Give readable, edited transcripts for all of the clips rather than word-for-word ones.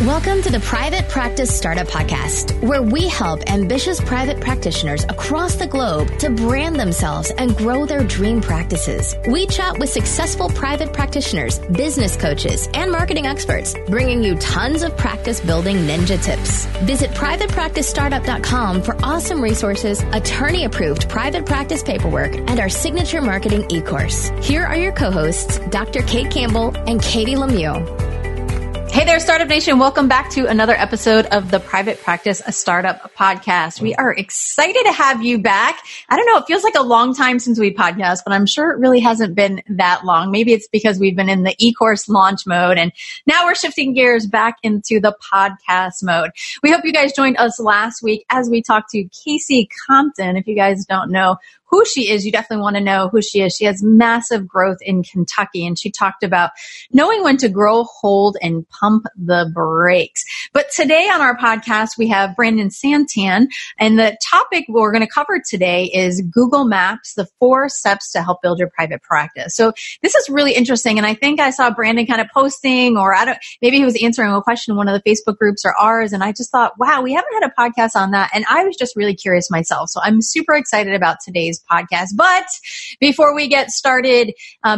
Welcome to the Private Practice Startup Podcast, where we help ambitious private practitioners across the globe to brand themselves and grow their dream practices. We chat with successful private practitioners, business coaches, and marketing experts, bringing you tons of practice building ninja tips. Visit privatepracticestartup.com for awesome resources, attorney-approved private practice paperwork, and our signature marketing e-course. Here are your co-hosts, Dr. Kate Campbell and Katie Lemieux. Hey there, Startup Nation. Welcome back to another episode of the Private Practice Startup Podcast. We are excited to have you back. I don't know, it feels like a long time since we podcast, but I'm sure it really hasn't been that long. Maybe it's because we've been in the e-course launch mode, and now we're shifting gears back into the podcast mode. We hope you guys joined us last week as we talked to Casey Compton. If you guys don't know who she is, you definitely want to know who she is. She has massive growth in Kentucky, and she talked about knowing when to grow, hold, and pump the brakes. But today on our podcast, we have Brandon Santan, and the topic we're going to cover today is Google Maps, the 4 steps to help build your private practice. So this is really interesting, and I think I saw Brandon kind of posting, or maybe he was answering a question in one of the Facebook groups or ours, and I just thought, wow, we haven't had a podcast on that, and I was just really curious myself. So I'm super excited about today's podcast. But before we get started,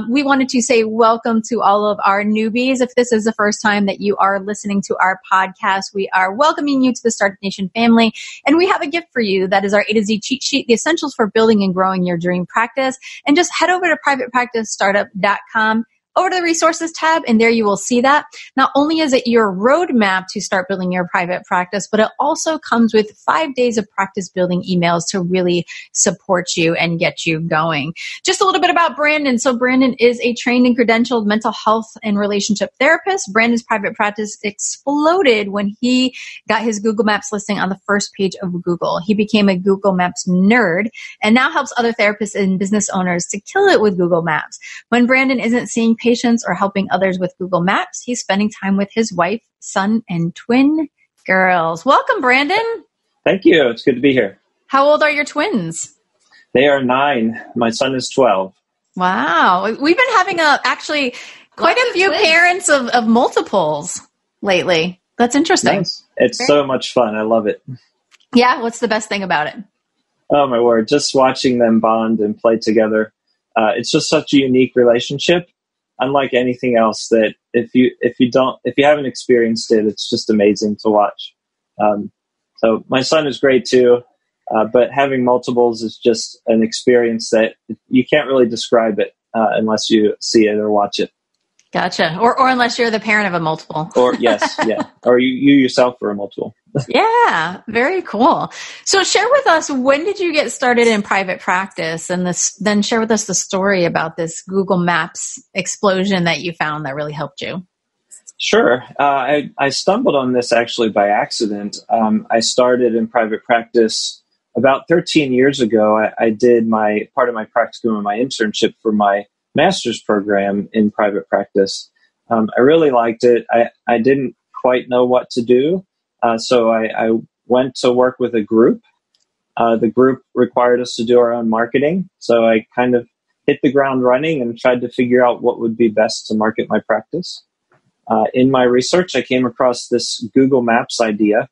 we wanted to say welcome to all of our newbies. If this is the first time that you are listening to our podcast, we are welcoming you to the Startup Nation family. And we have a gift for you. That is our A to Z cheat sheet, the essentials for building and growing your dream practice. And just head over to privatepracticestartup.com. over to the resources tab, and there you will see that. Not only is it your roadmap to start building your private practice, but it also comes with 5 days of practice building emails to really support you and get you going. Just a little bit about Brandon. So Brandon is a trained and credentialed mental health and relationship therapist. Brandon's private practice exploded when he got his Google Maps listing on the first page of Google. He became a Google Maps nerd and now helps other therapists and business owners to kill it with Google Maps. When Brandon isn't seeing patients or helping others with Google Maps, he's spending time with his wife, son, and twin girls. Welcome, Brandon. Thank you. It's good to be here. How old are your twins? They are 9. My son is 12. Wow. We've been having actually quite a few parents of multiples lately. That's interesting. Nice. It's so much fun. I love it. Yeah. What's the best thing about it? Oh, my word. Just watching them bond and play together. It's just such a unique relationship. Unlike anything else that if you haven't experienced it, it's just amazing to watch. So my son is great too, but having multiples is just an experience that you can't really describe it unless you see it or watch it. Gotcha. Or unless you're the parent of a multiple. Or yes, yeah. Or you yourself are a multiple. Yeah, very cool. So share with us, when did you get started in private practice? And then share with us the story about this Google Maps explosion that you found that really helped you. Sure. I stumbled on this actually by accident. I started in private practice about 13 years ago. I did part of my practicum and my internship for my master's program in private practice. I really liked it. I didn't quite know what to do. So I went to work with a group. The group required us to do our own marketing. So I kind of hit the ground running and tried to figure out what would be best to market my practice. In my research, I came across this Google Maps idea.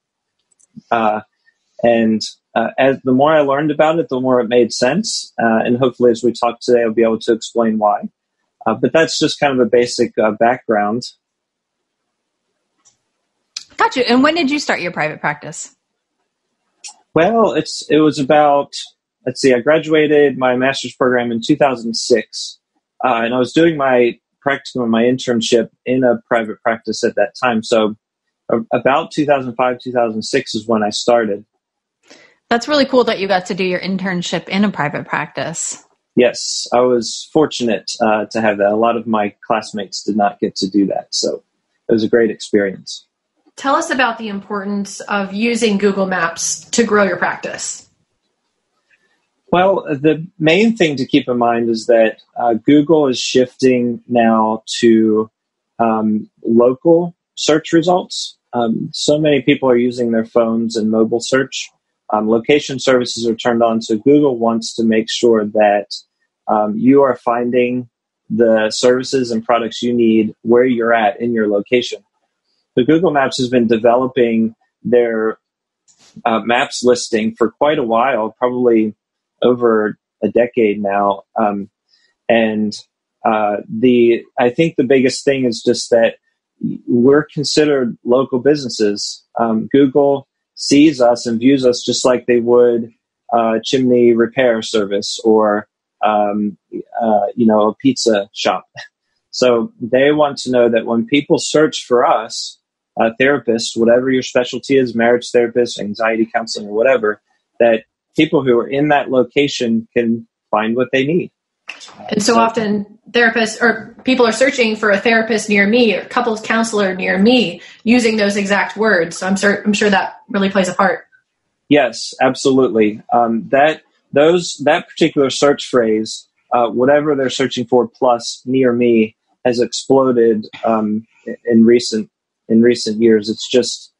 As the more I learned about it, the more it made sense. And hopefully as we talk today, I'll be able to explain why. But that's just kind of a basic background. Gotcha. And when did you start your private practice? Well, it was about, I graduated my master's program in 2006. And I was doing my practicum and my internship in a private practice at that time. So about 2005, 2006 is when I started. That's really cool that you got to do your internship in a private practice. Yes, I was fortunate to have that. A lot of my classmates did not get to do that. So it was a great experience. Tell us about the importance of using Google Maps to grow your practice. Well, the main thing to keep in mind is that Google is shifting now to local search results. So many people are using their phones and mobile search. Location services are turned on, so Google wants to make sure that you are finding the services and products you need where you're at in your location. So Google Maps has been developing their Maps listing for quite a while, probably over a decade now. I think the biggest thing is just that we're considered local businesses. Google sees us and views us just like they would a chimney repair service or a pizza shop. So they want to know that when people search for us, therapists, whatever your specialty is, marriage therapist, anxiety counseling, or whatever, that people who are in that location can find what they need. And so often therapists or people are searching for a therapist near me or couples counselor near me using those exact words. So I'm sure that really plays a part. Yes, absolutely. That particular search phrase, whatever they're searching for plus near me, has exploded in recent years. It's just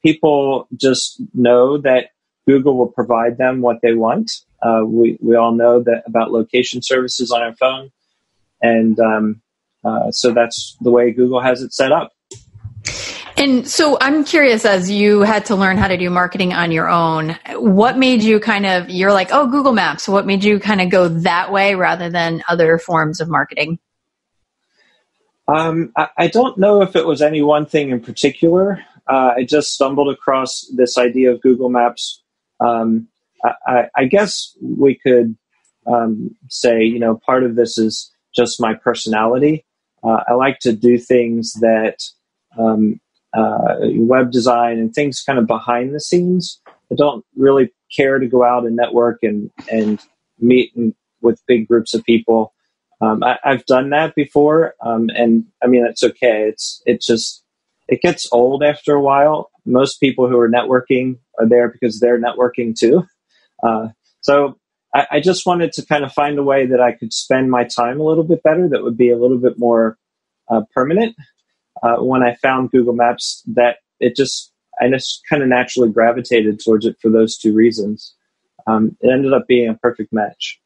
people just know that Google will provide them what they want. We all know that about location services on our phone, and so that's the way Google has it set up. And so I'm curious, as you had to learn how to do marketing on your own, what made you you're like, oh, Google Maps. What made you kind of go that way rather than other forms of marketing? I don't know if it was any one thing in particular. I just stumbled across this idea of Google Maps. I guess we could say, part of this is just my personality. I like to do things that web design and things kind of behind the scenes. I don't really care to go out and network and meet with big groups of people. I've done that before, and I mean it's okay. It gets old after a while. Most people who are networking are there because they're networking too. So I just wanted to kind of find a way that I could spend my time a little bit better, that would be a little bit more permanent. When I found Google Maps, I just kind of naturally gravitated towards it for those two reasons. It ended up being a perfect match.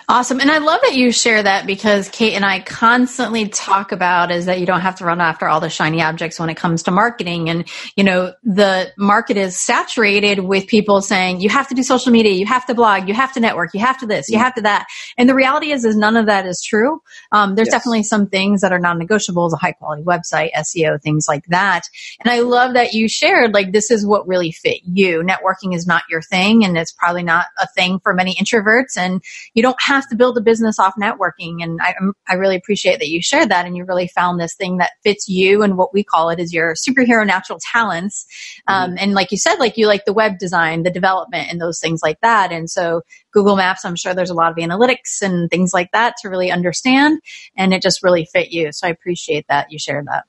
Awesome. And I love that you share that, because Kate and I constantly talk about is that you don't have to run after all the shiny objects when it comes to marketing. And, the market is saturated with people saying, you have to do social media, you have to blog, you have to network, you have to this, you have to that. And the reality is none of that is true. There's definitely some things that are non-negotiables, a high quality website, SEO, things like that. And I love that you shared, this is what really fit you. Networking is not your thing, and it's probably not a thing for many introverts, and you don't have to build a business off networking. And I really appreciate that you shared that, and you really found this thing that fits you, and what we call it is your superhero natural talents. And like you said, you like the web design, the development, and those things like that. And so Google Maps, I'm sure there's a lot of analytics and things like that to really understand, and it just really fit you. So I appreciate that you shared that.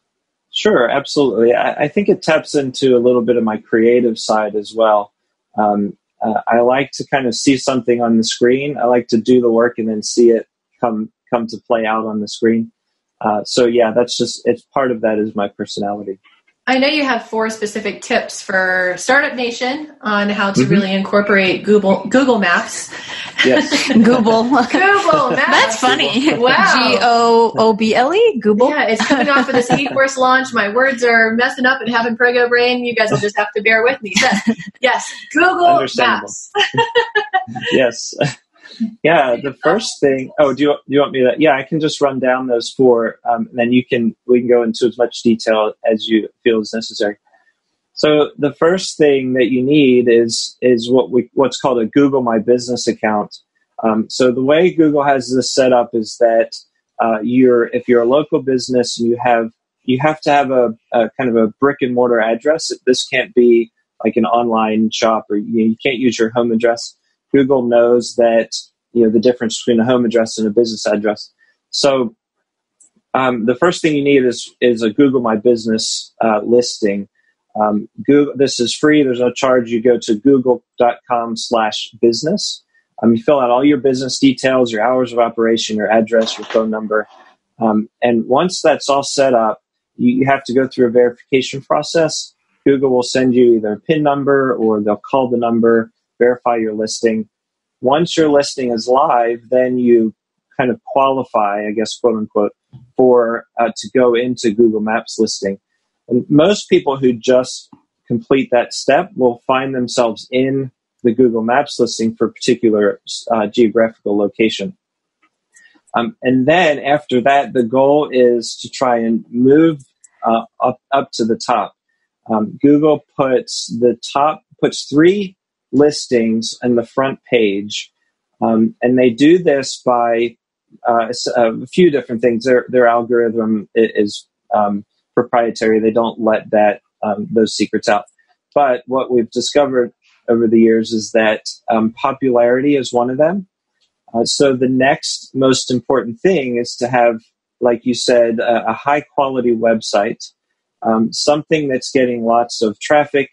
Sure, absolutely. I think it taps into a little bit of my creative side as well. I like to kind of see something on the screen. I like to do the work and then see it come to play out on the screen. So yeah, it's part of that is my personality. I know you have 4 specific tips for Startup Nation on how to really incorporate Google Maps. Yes. Google Maps. That's funny. Wow. Google? Google? Yeah, it's coming off of this eForce launch. My words are messing up and having prego brain. You guys will just have to bear with me. Yes, Google Maps. Yes. Yeah, the first thing. Oh, do you want me to? Yeah, I can just run down those 4, and then we can go into as much detail as you feel is necessary. So the first thing that you need is what's called a Google My Business account. So the way Google has this set up is that if you're a local business and you have to have a kind of a brick and mortar address. This can't be like an online shop, or you can't use your home address. Google knows that the difference between a home address and a business address. So the first thing you need is a Google My Business listing. Google, this is free. There's no charge. You go to google.com/business. You fill out all your business details, your hours of operation, your address, your phone number. And once that's all set up, you have to go through a verification process. Google will send you either a PIN number or they'll call the number, verify your listing. Once your listing is live, then you kind of qualify, I guess, quote unquote, for to go into Google Maps listing. And most people who just complete that step will find themselves in the Google Maps listing for a particular geographical location. And then after that, the goal is to try and move up to the top. Google puts 3 listings on the front page, and they do this by a few different things. Their algorithm is proprietary. They don't let those secrets out. But what we've discovered over the years is that popularity is one of them. So the next most important thing is to have, like you said, a high quality website, something that's getting lots of traffic.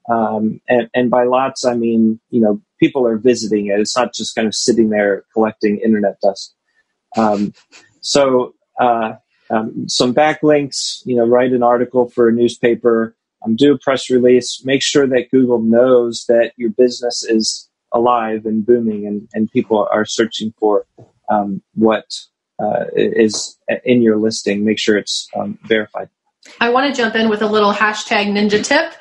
And by lots, I mean, people are visiting it. It's not just kind of sitting there collecting internet dust. So some backlinks, write an article for a newspaper, do a press release, make sure that Google knows that your business is alive and booming and people are searching for what is in your listing. Make sure it's verified. I want to jump in with a little hashtag ninja tip,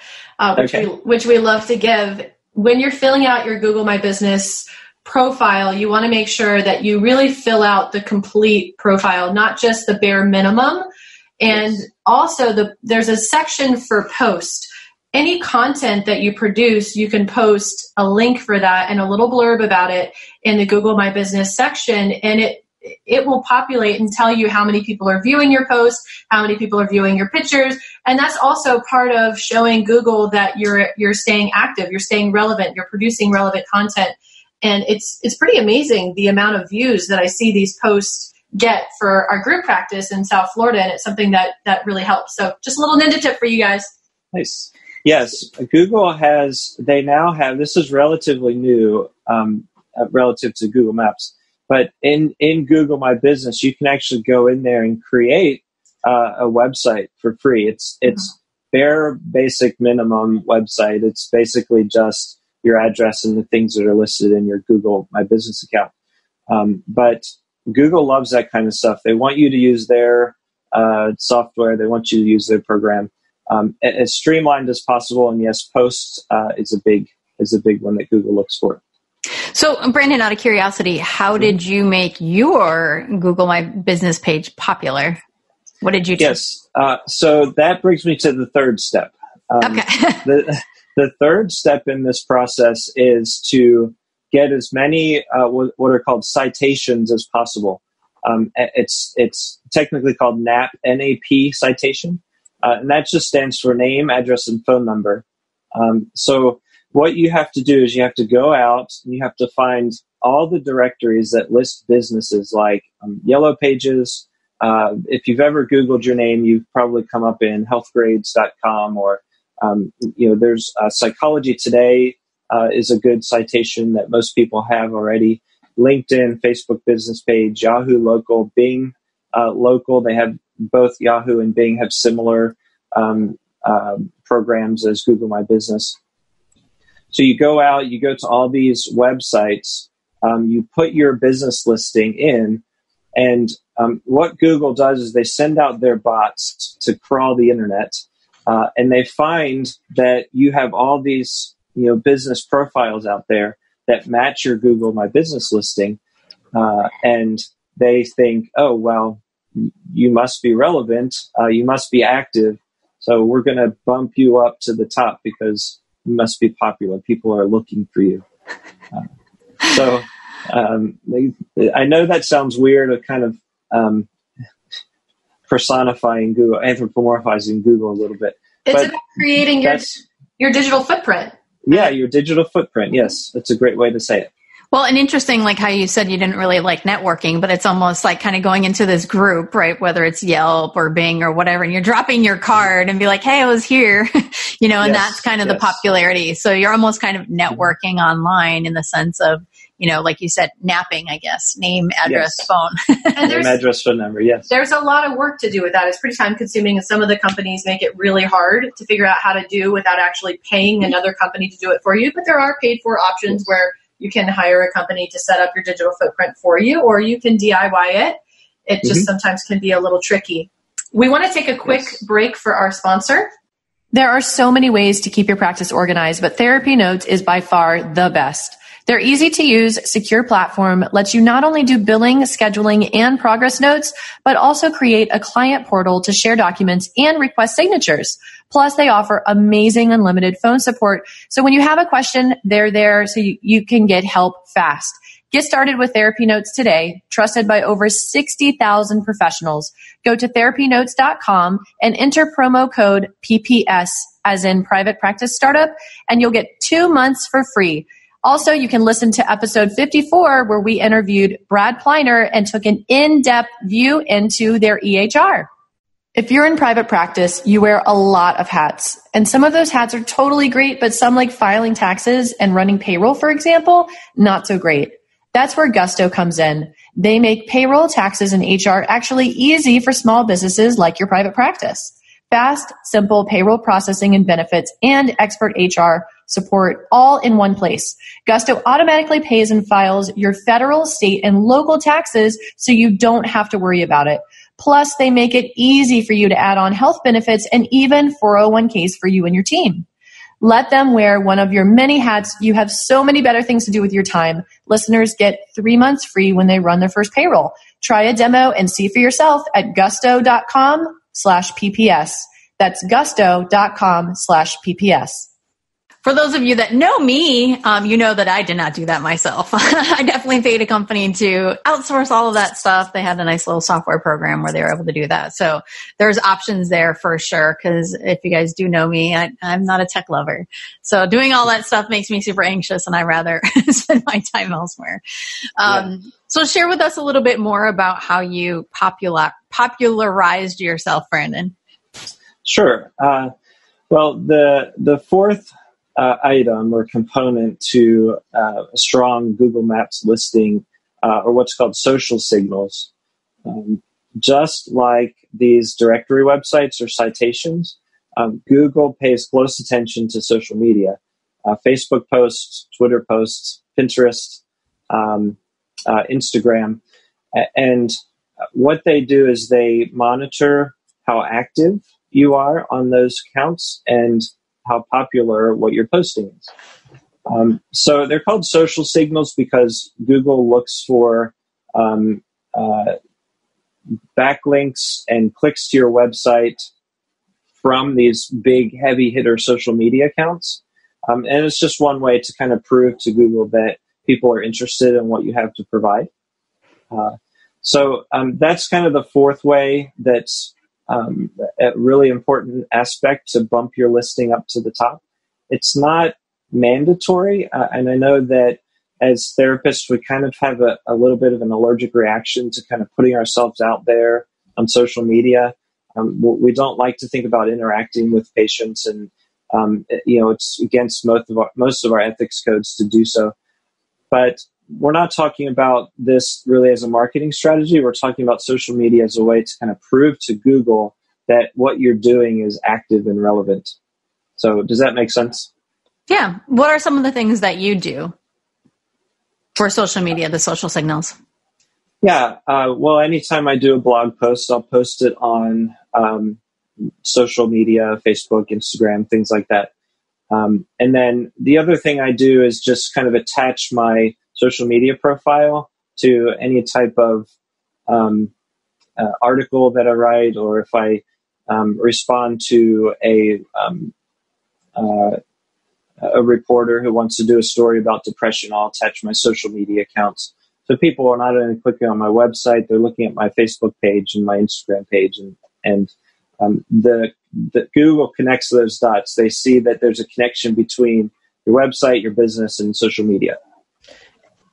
which we love to give. When you're filling out your Google My Business profile, you want to make sure that you really fill out the complete profile, not just the bare minimum. And also there's a section for post. Any content that you produce, you can post a link for that and a little blurb about it in the Google My Business section, and it will populate and tell you how many people are viewing your post, how many people are viewing your pictures, and that's also part of showing Google that you're staying active, you're staying relevant, you're producing relevant content, and it's pretty amazing the amount of views that I see these posts get for our group practice in South Florida, and it's something that really helps. So just a little ninja tip for you guys. Nice. Yes, Google they now have, this is relatively new relative to Google Maps, but in Google My Business, you can actually go in there and create a website for free. It's bare, basic, minimum website. It's basically just your address and the things that are listed in your Google My Business account. But Google loves that kind of stuff. They want you to use their software. They want you to use their program. As streamlined as possible, and yes, posts is a big one that Google looks for. So, Brandon, out of curiosity, how did you make your Google My Business page popular? What did you do? Yes, so that brings me to the third step. Okay. The third step in this process is to get as many what are called citations as possible. It's technically called NAP citation. And that just stands for name, address, and phone number. So what you have to do is you have to go out and you have to find all the directories that list businesses like Yellow Pages. If you've ever Googled your name, you've probably come up in healthgrades.com or, there's Psychology Today is a good citation that most people have already. LinkedIn, Facebook business page, Yahoo Local, Bing Local. They have both Yahoo and Bing have similar programs as Google My Business. So you go out, you go to all these websites, you put your business listing in, and what Google does is they send out their bots to crawl the internet, and they find that you have all these business profiles out there that match your Google My Business listing, and they think, oh, well, you must be relevant, you must be active, so we're going to bump you up to the top because you must be popular. People are looking for you. I know that sounds weird, of kind of personifying Google, anthropomorphizing Google a little bit. It's about creating your digital footprint. Yeah, your digital footprint. Yes, that's a great way to say it. Well, and interesting, like how you said you didn't really like networking, but it's almost like kind of going into this group, right? Whether it's Yelp or Bing or whatever, and you're dropping your card and be like, hey, I was here, and that's kind of the popularity. So you're almost kind of networking online in the sense of, like you said, napping, I guess, name, address, phone. Name, address, phone number, yes. There's a lot of work to do with that. It's pretty time consuming, and some of the companies make it really hard to figure out how to do without actually paying another company to do it for you. But there are paid for options where you can hire a company to set up your digital footprint for you, or you can DIY it. It just sometimes can be a little tricky. We want to take a quick break for our sponsor. There are so many ways to keep your practice organized, but Therapy Notes is by far the best. Their easy to use, secure platform lets you not only do billing, scheduling, and progress notes, but also create a client portal to share documents and request signatures. Plus, they offer amazing unlimited phone support. So when you have a question, they're there so you can get help fast. Get started with Therapy Notes today, trusted by over 60,000 professionals. Go to therapynotes.com and enter promo code PPS, as in Private Practice Startup, and you'll get 2 months for free. Also, you can listen to episode 54, where we interviewed Brad Pleiner and took an in-depth view into their EHR. If you're in private practice, you wear a lot of hats, and some of those hats are totally great, but some, like filing taxes and running payroll, for example, not so great. That's where Gusto comes in. They make payroll, taxes, and HR actually easy for small businesses like your private practice. Fast, simple payroll processing and benefits and expert HR support all in one place. Gusto automatically pays and files your federal, state, and local taxes so you don't have to worry about it. Plus, they make it easy for you to add on health benefits and even 401ks for you and your team. Let them wear one of your many hats. You have so many better things to do with your time. Listeners get 3 months free when they run their first payroll. Try a demo and see for yourself at gusto.com/PPS. That's gusto.com/PPS. For those of you that know me, you know that I did not do that myself. I definitely paid a company to outsource all of that stuff. They had a nice little software program where they were able to do that. So there's options there for sure. Because if you guys do know me, I'm not a tech lover. So doing all that stuff makes me super anxious, and I'd rather spend my time elsewhere. So share with us a little bit more about how you popularized yourself, Brandon. Sure. Well, the fourth item or component to a strong Google Maps listing or what's called social signals. Just like these directory websites or citations, Google pays close attention to social media. Facebook posts, Twitter posts, Pinterest, Instagram. And what they do is they monitor how active you are on those accounts and how popular what you're posting is. So they're called social signals because Google looks for backlinks and clicks to your website from these big heavy hitter social media accounts. And it's just one way to kind of prove to Google that people are interested in what you have to provide. So that's kind of the fourth way that's a really important aspect to bump your listing up to the top. It's not mandatory, and I know that as therapists, we kind of have a little bit of an allergic reaction to kind of putting ourselves out there on social media. We don't like to think about interacting with patients, and it's against most of our ethics codes to do so. But we're not talking about this really as a marketing strategy. We're talking about social media as a way to kind of prove to Google that what you're doing is active and relevant. So does that make sense? Yeah. What are some of the things that you do for social media, the social signals? Yeah. Well, anytime I do a blog post, I'll post it on social media, Facebook, Instagram, things like that. And then the other thing I do is just kind of attach my social media profile to any type of article that I write, or if I respond to a reporter who wants to do a story about depression, I'll attach my social media accounts. So people are not only clicking on my website, they're looking at my Facebook page and my Instagram page, and the Google connects those dots. They see that there's a connection between your website, your business, and social media.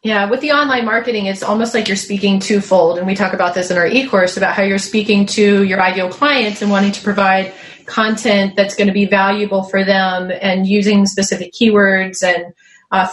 Yeah, with the online marketing, it's almost like you're speaking twofold. And we talk about this in our e-course about how you're speaking to your ideal clients and wanting to provide content that's going to be valuable for them and using specific keywords and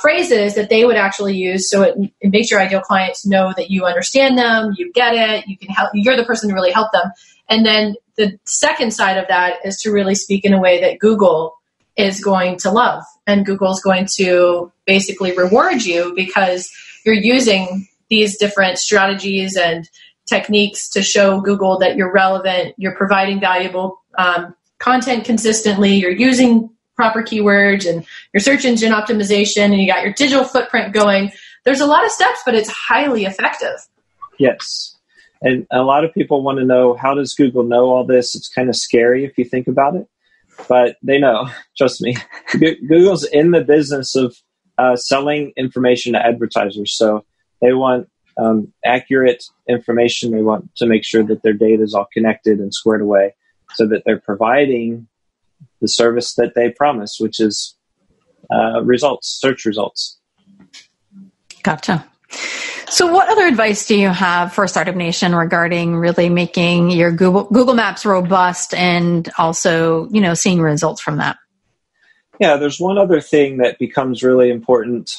phrases that they would actually use. So it makes your ideal clients know that you understand them, you get it, you can help, you're the person to really help them. And then the second side of that is to really speak in a way that Google is going to love. And Google's going to basically reward you because you're using these different strategies and techniques to show Google that you're relevant, you're providing valuable content consistently, you're using proper keywords and your search engine optimization, and you got your digital footprint going. There's a lot of steps, but it's highly effective. Yes. And a lot of people want to know, how does Google know all this? It's kind of scary if you think about it, but they know, trust me. Google's in the business of selling information to advertisers. So they want accurate information. They want to make sure that their data is all connected and squared away so that they're providing the service that they promise, which is search results. Gotcha. So what other advice do you have for Startup Nation regarding really making your Google Maps robust and also, seeing results from that? Yeah, there's one other thing that becomes really important.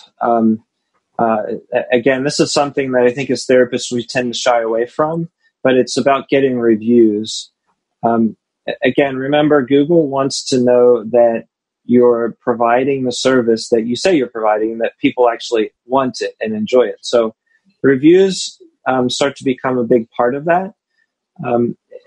Again, this is something that I think as therapists we tend to shy away from, but it's about getting reviews. Again, remember, Google wants to know that you're providing the service that you say you're providing and that people actually want it and enjoy it. So reviews start to become a big part of that.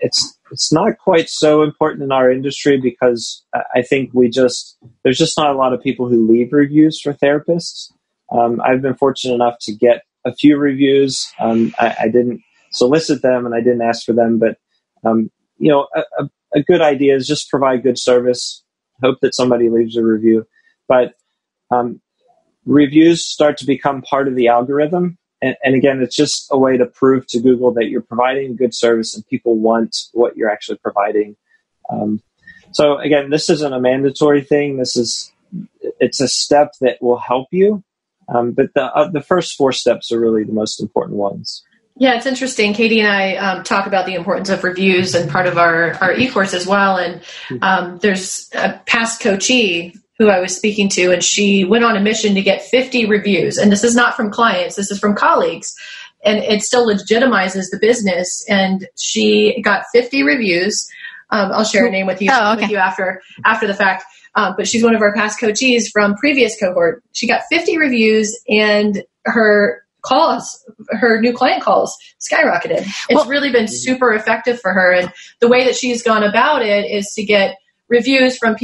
It's not quite so important in our industry because I think there's just not a lot of people who leave reviews for therapists. I've been fortunate enough to get a few reviews. I didn't solicit them and I didn't ask for them, but a good idea is just provide good service. Hope that somebody leaves a review, but reviews start to become part of the algorithm. And again, it's just a way to prove to Google that you're providing good service and people want what you're actually providing. So again, this isn't a mandatory thing. It's a step that will help you. But the first 4 steps are really the most important ones. Yeah, it's interesting. Katie and I talk about the importance of reviews and part of our e-course as well. And there's a past coachee who I was speaking to, and she went on a mission to get 50 reviews. And this is not from clients, this is from colleagues. And it still legitimizes the business. And she got 50 reviews. I'll share her name with you, with you after the fact. But she's one of our past coachees from previous cohort. She got 50 reviews and her new client calls skyrocketed. It's really been super effective for her. And the way that she's gone about it is to get reviews from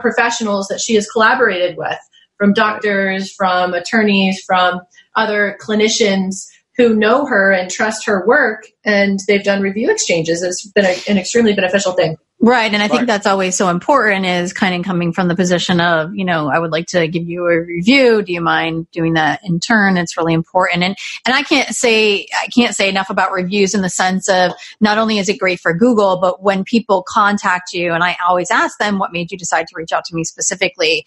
professionals that she has collaborated with, from doctors, from attorneys, from other clinicians who know her and trust her work, and they've done review exchanges. It's been an extremely beneficial thing. Right. And I think that's always so important, is kind of coming from the position of, I would like to give you a review. Do you mind doing that in turn? It's really important. And I can't say enough about reviews in the sense of not only is it great for Google, but when people contact you, and I always ask them, what made you decide to reach out to me specifically?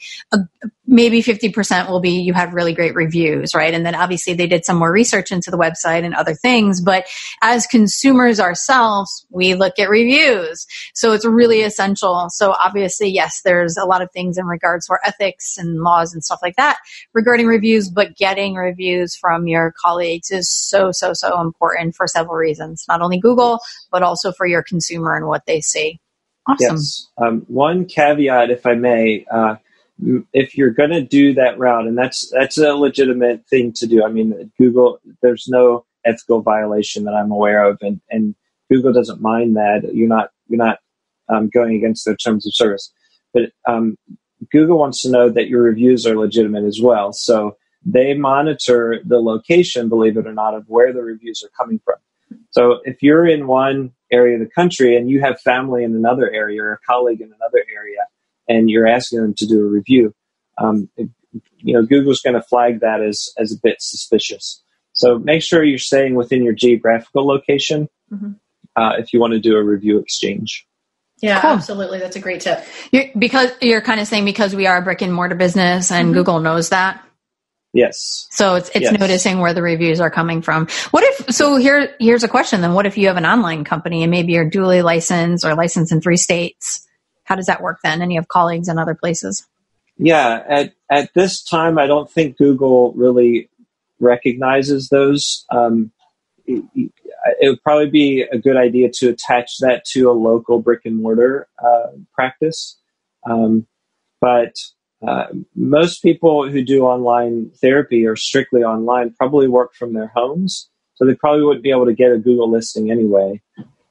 Maybe 50% will be, you had really great reviews, right? And then obviously they did some more research into the website and other things. But as consumers ourselves, we look at reviews. So it's really essential. So obviously, yes, there's a lot of things in regards to our ethics and laws and stuff like that regarding reviews, but getting reviews from your colleagues is so, so, so important for several reasons. Not only Google, but also for your consumer and what they see. Awesome. Yes. One caveat, if I may, if you're going to do that route, and that's a legitimate thing to do. I mean, Google, there's no ethical violation that I'm aware of, and Google doesn't mind that. You're not going against their terms of service. But Google wants to know that your reviews are legitimate as well. So they monitor the location, believe it or not, of where the reviews are coming from. So if you're in one area of the country and you have family in another area or a colleague in another area, and you're asking them to do a review, Google's going to flag that as a bit suspicious. So make sure you're staying within your geographical location if you want to do a review exchange. Yeah, cool. Absolutely. That's a great tip. You're kind of saying because we are a brick and mortar business and Google knows that. Yes. So it's noticing where the reviews are coming from. Here's a question then. What if you have an online company and maybe you're duly licensed or licensed in 3 states? How does that work then? And you have colleagues in other places? Yeah. At this time, I don't think Google really recognizes those. It would probably be a good idea to attach that to a local brick and mortar practice. But most people who do online therapy or strictly online probably work from their homes. so they probably wouldn't be able to get a Google listing anyway.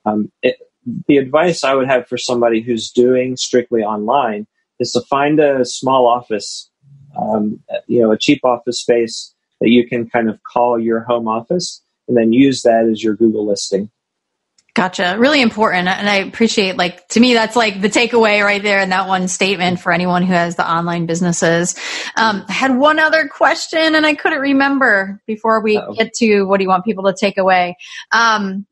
The advice I would have for somebody who's doing strictly online is to find a small office, a cheap office space that you can kind of call your home office, and then use that as your Google listing. Gotcha. Really important. And I appreciate, to me, that's like the takeaway right there in that one statement for anyone who has the online businesses. I had one other question and I couldn't remember before we get to what do you want people to take away. One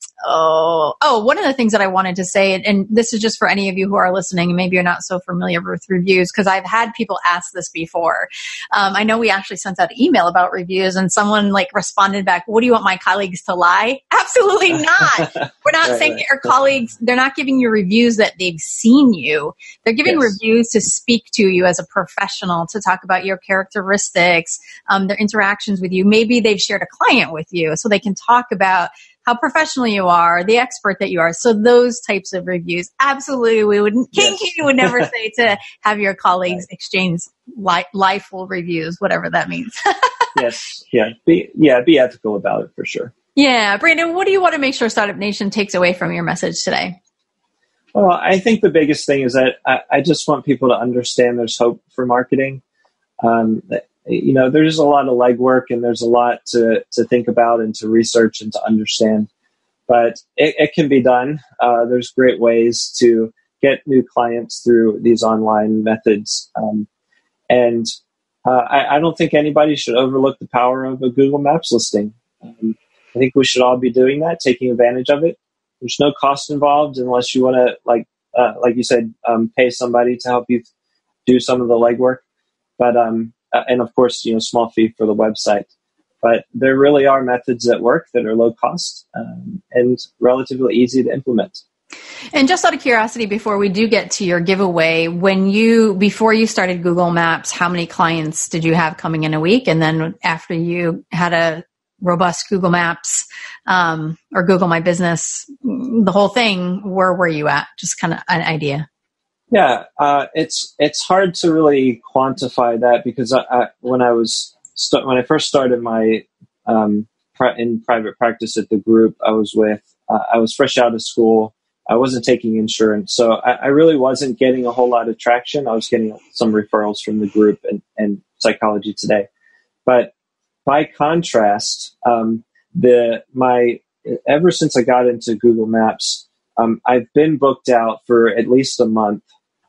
of the things that I wanted to say, and this is just for any of you who are listening, and maybe you're not so familiar with reviews, because I've had people ask this before. I know we actually sent out an email about reviews and someone responded back, what do you want my colleagues to lie? Absolutely not. We're not saying that your colleagues, they're not giving you reviews that they've seen you. They're giving reviews to speak to you as a professional, to talk about your characteristics, their interactions with you. Maybe they've shared a client with you so they can talk about how professional you are, the expert that you are. So those types of reviews, absolutely, we wouldn't, Kinky would never say to have your colleagues exchange lifeful reviews, whatever that means. Yes. Yeah. Be ethical about it for sure. Yeah. Brandon, what do you want to make sure Startup Nation takes away from your message today? Well, I think the biggest thing is that I just want people to understand there's hope for marketing. There's a lot of legwork and there's a lot to think about and to research and to understand, but it can be done. There's great ways to get new clients through these online methods. I don't think anybody should overlook the power of a Google Maps listing. I think we should all be doing that, taking advantage of it. There's no cost involved unless you want to, like you said, pay somebody to help you do some of the legwork. But and of course, small fee for the website. But there really are methods that work that are low cost and relatively easy to implement. And just out of curiosity, before we do get to your giveaway, before you started Google Maps, how many clients did you have coming in a week? And then after you had a robust Google Maps or Google My Business, the whole thing, where were you at? Just kind of an idea. Yeah, it's hard to really quantify that because when I first started my in private practice at the group I was with, I was fresh out of school. I wasn't taking insurance, so I really wasn't getting a whole lot of traction. I was getting some referrals from the group and Psychology Today, but by contrast, ever since I got into Google Maps, I've been booked out for at least a month.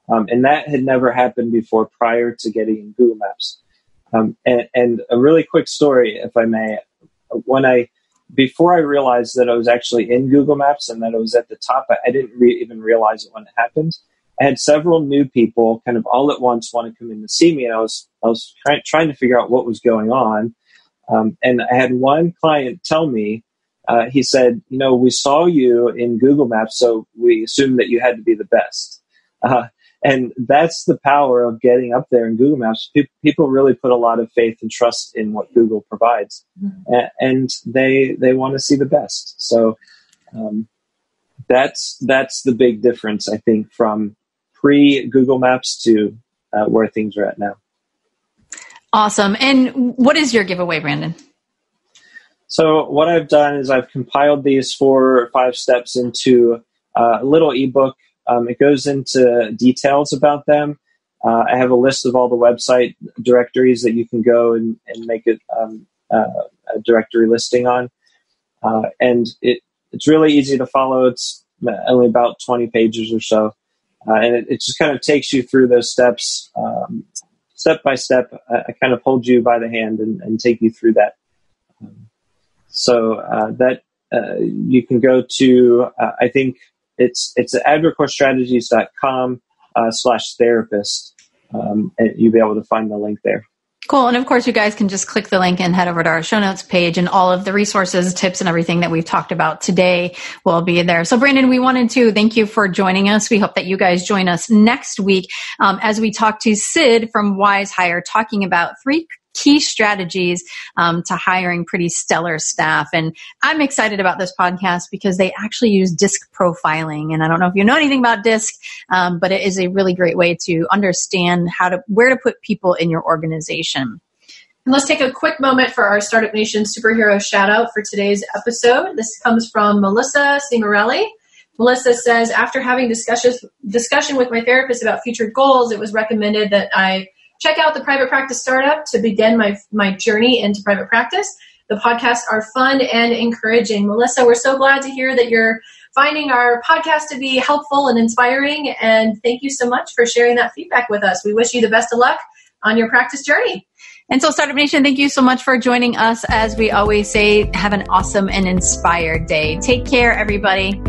And that had never happened before prior to getting in Google Maps. And a really quick story, if I may, before I realized that I was actually in Google Maps and that I was at the top, I didn't even realize it when it happened. I had several new people kind of all at once want to come in to see me. And I was trying to figure out what was going on. And I had one client tell me, he said, we saw you in Google Maps, so we assumed that you had to be the best. And that's the power of getting up there in Google Maps. People really put a lot of faith and trust in what Google provides, and they want to see the best. So that's the big difference, I think, from pre-Google Maps to where things are at now. Awesome. And what is your giveaway, Brandon? So what I've done is I've compiled these 4 or 5 steps into a little ebook. It goes into details about them. I have a list of all the website directories that you can go and make it a directory listing on. And it's really easy to follow. It's only about 20 pages or so. And it just kind of takes you through those steps, step by step. I kind of hold you by the hand and take you through that. You can go to, I think it's at advocarestrategies.com/therapist. And you'll be able to find the link there. Cool. And of course, you guys can just click the link and head over to our show notes page, and all of the resources, tips, and everything that we've talked about today will be there. So Brandon, we wanted to thank you for joining us. We hope that you guys join us next week as we talk to Sid from Wise Hire, talking about 3 key strategies to hiring pretty stellar staff. And I'm excited about this podcast because they actually use DISC profiling. And I don't know if you know anything about DISC, but it is a really great way to understand where to put people in your organization. And let's take a quick moment for our Startup Nation superhero shout out for today's episode. This comes from Melissa Cimarelli. Melissa says, after having discussion with my therapist about future goals, it was recommended that I check out the Private Practice Startup to begin my journey into private practice. The podcasts are fun and encouraging. Melissa, we're so glad to hear that you're finding our podcast to be helpful and inspiring. And thank you so much for sharing that feedback with us. We wish you the best of luck on your practice journey. And so Startup Nation, thank you so much for joining us. As we always say, have an awesome and inspired day. Take care, everybody.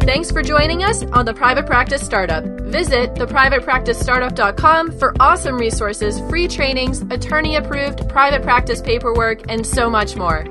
Thanks for joining us on the Private Practice Startup. Visit theprivatepracticestartup.com for awesome resources, free trainings, attorney-approved private practice paperwork, and so much more.